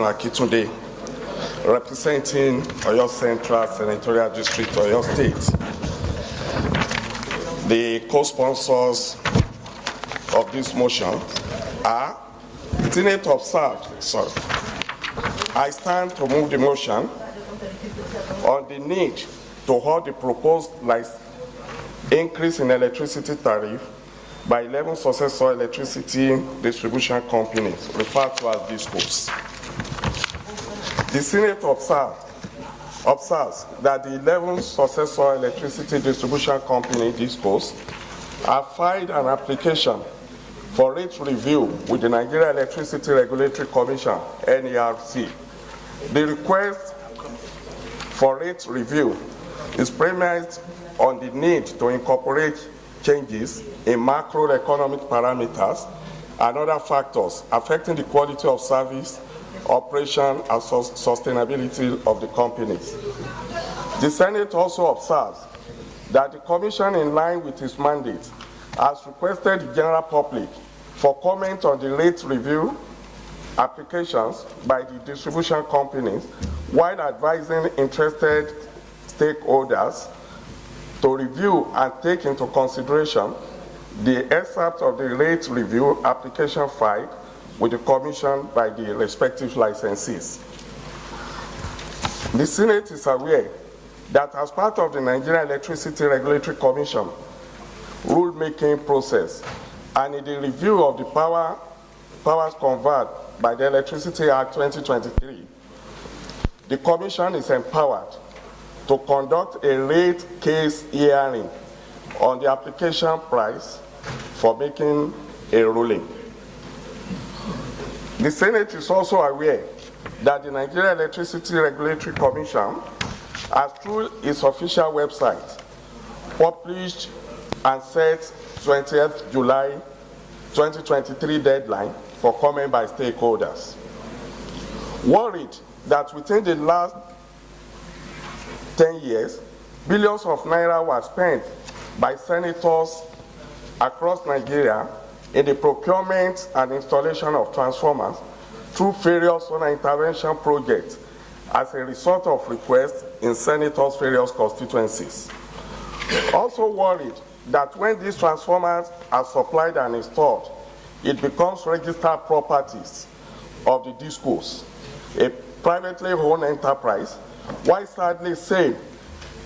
Akintunde, representing Oyo Central Senatorial District, Oyo State. The co-sponsors of this motion are Senate observed. I stand to move the motion on the need to halt the proposed increase in electricity tariff by 11 successor electricity distribution companies, referred to as DISCOs. The Senate observes that the 11 successor electricity distribution company DISCOs have filed an application for rate review with the Nigeria Electricity Regulatory Commission, NERC. The request for rate review is premised on the need to incorporate changes in macroeconomic parameters and other factors affecting the quality of service, operation, and sustainability of the companies. The Senate also observes that the Commission, in line with its mandate, has requested the general public for comment on the rate review applications by the distribution companies, while advising interested stakeholders to review and take into consideration the excerpt of the rate review application filed with the Commission by the respective licensees. The Senate is aware that as part of the Nigeria Electricity Regulatory Commission rulemaking process and in the review of the powers conferred by the Electricity Act 2023, the Commission is empowered to conduct a rate case hearing on the application price for making a ruling. The Senate is also aware that the Nigeria Electricity Regulatory Commission has, through its official website, published and set 20th July 2023 deadline for comment by stakeholders. Worried that within the last 10 years, billions of naira were spent by senators across Nigeria in the procurement and installation of transformers through various solar intervention projects as a result of requests in senators' various constituencies. Also worried that when these transformers are supplied and installed, it becomes registered properties of the DISCOs, a privately owned enterprise, while sadly same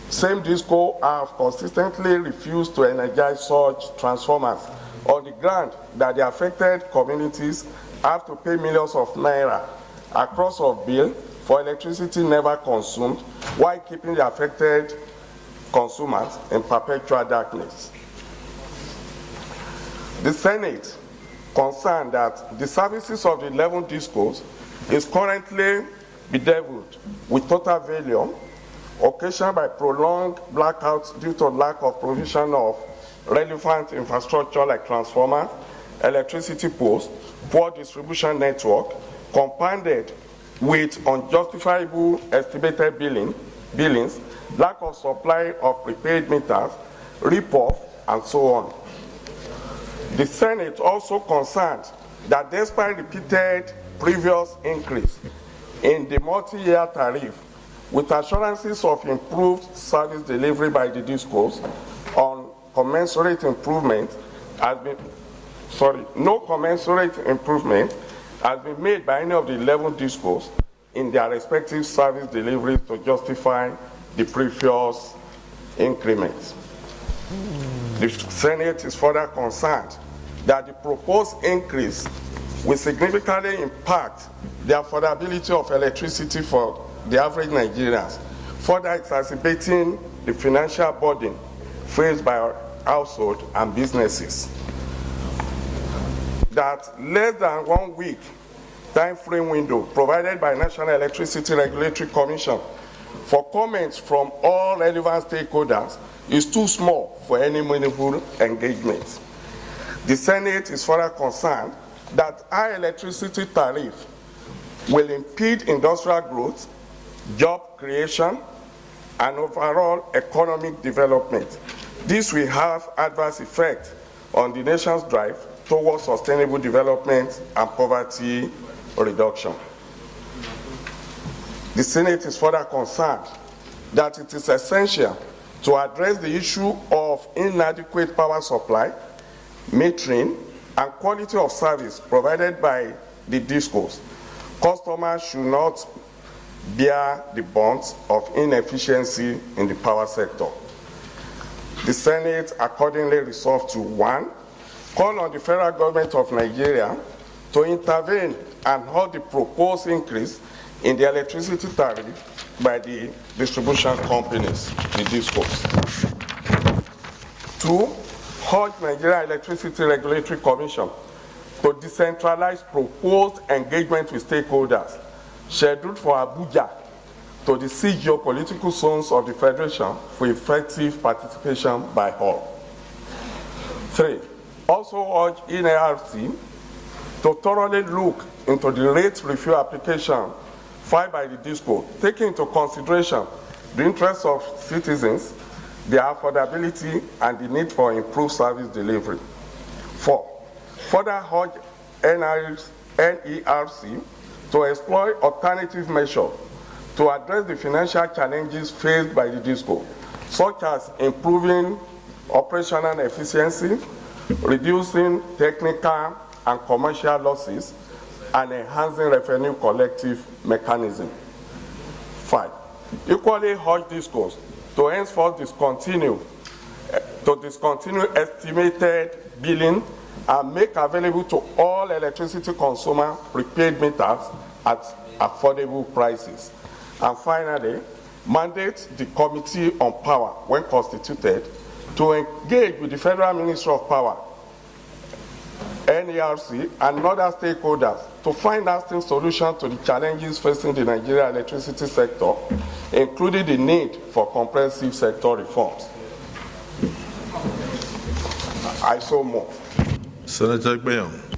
DISCO have consistently refused to energize such transformers on the ground that the affected communities have to pay millions of naira across of bill for electricity never consumed, while keeping the affected consumers in perpetual darkness. The Senate, concerned that the services of the 11 DISCOs is currently bedeviled with total value occasioned by prolonged blackouts due to lack of provision of relevant infrastructure like transformers, electricity poles, poor distribution network, compounded with unjustifiable estimated billings, lack of supply of prepaid meters, rip-off, and so on. The Senate also concerned that despite repeated previous increase in the multi-year tariff, with assurances of improved service delivery by the DISCOs, no commensurate improvement has been made by any of the 11 DISCOs in their respective service delivery to justify the previous increments. The Senate is further concerned that the proposed increase will significantly impact the affordability of electricity for the average Nigerians, further exacerbating the financial burden faced by our household and businesses. That less than 1 week time frame window provided by National Electricity Regulatory Commission for comments from all relevant stakeholders is too small for any meaningful engagement. The Senate is further concerned that high electricity tariff will impede industrial growth, job creation, and overall economic development. This will have adverse effect on the nation's drive towards sustainable development and poverty reduction. The Senate is further concerned that it is essential to address the issue of inadequate power supply, metering, and quality of service provided by the DISCOs. Customers should not bear the brunt of inefficiency in the power sector. The Senate accordingly resolved to 1, call on the federal government of Nigeria to intervene and halt the proposed increase in the electricity tariff by the distribution companies, the DISCOs. 2, urge Nigeria Electricity Regulatory Commission to decentralize proposed engagement with stakeholders scheduled for Abuja to the 6 geopolitical zones of the Federation for effective participation by all. 3, also urge NERC to thoroughly look into the rate review application filed by the DISCO, taking into consideration the interests of citizens, their affordability, and the need for improved service delivery. 4, further urge NERC to explore alternative measures to address the financial challenges faced by the DISCO, such as improving operational efficiency, reducing technical and commercial losses, and enhancing revenue collective mechanism. 5, equally urge DISCOs to henceforth discontinue estimated billing and make available to all electricity consumers prepaid meters at affordable prices. And finally, mandate the Committee on Power, when constituted, to engage with the Federal Ministry of Power, NERC, and other stakeholders to find lasting solutions to the challenges facing the Nigerian electricity sector, including the need for comprehensive sector reforms. I so move. Senator Gbeon.